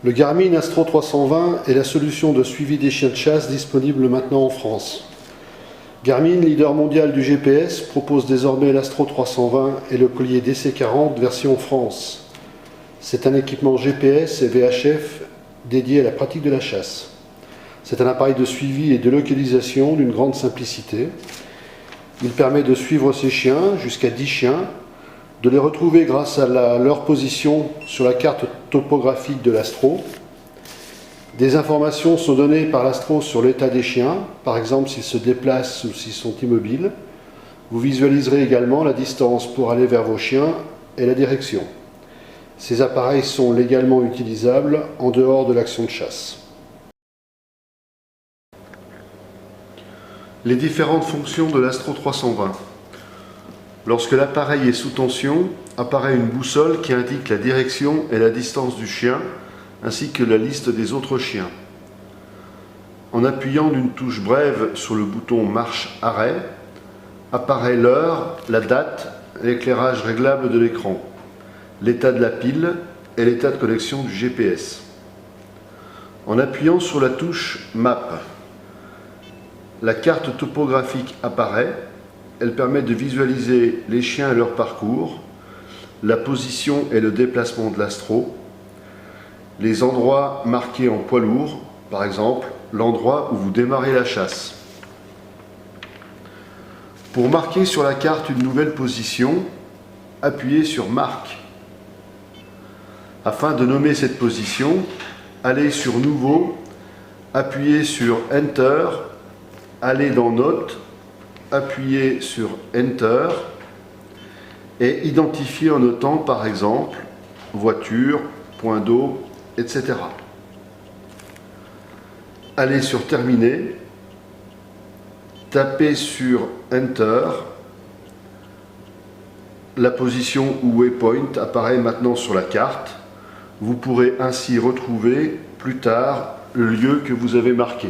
Le Garmin Astro 320 est la solution de suivi des chiens de chasse disponible maintenant en France. Garmin, leader mondial du GPS, propose désormais l'Astro 320 et le collier DC40 version France. C'est un équipement GPS et VHF dédié à la pratique de la chasse. C'est un appareil de suivi et de localisation d'une grande simplicité. Il permet de suivre ses chiens, jusqu'à 10 chiens, de les retrouver grâce à leur position sur la carte topographique de l'Astro. Des informations sont données par l'Astro sur l'état des chiens, par exemple s'ils se déplacent ou s'ils sont immobiles. Vous visualiserez également la distance pour aller vers vos chiens et la direction. Ces appareils sont légalement utilisables en dehors de l'action de chasse. Les différentes fonctions de l'Astro 320. Lorsque l'appareil est sous tension, apparaît une boussole qui indique la direction et la distance du chien, ainsi que la liste des autres chiens. En appuyant d'une touche brève sur le bouton marche-arrêt, apparaît l'heure, la date, l'éclairage réglable de l'écran, l'état de la pile et l'état de connexion du GPS. En appuyant sur la touche Map, la carte topographique apparaît. Elle permet de visualiser les chiens et leur parcours, la position et le déplacement de l'Astro, les endroits marqués en poids lourd, par exemple l'endroit où vous démarrez la chasse. Pour marquer sur la carte une nouvelle position, appuyez sur Marque. Afin de nommer cette position, allez sur Nouveau, appuyez sur Enter, allez dans Notes, appuyez sur Enter et identifiez en notant par exemple voiture, point d'eau, etc. Allez sur Terminer, tapez sur Enter, la position ou waypoint apparaît maintenant sur la carte. Vous pourrez ainsi retrouver plus tard le lieu que vous avez marqué.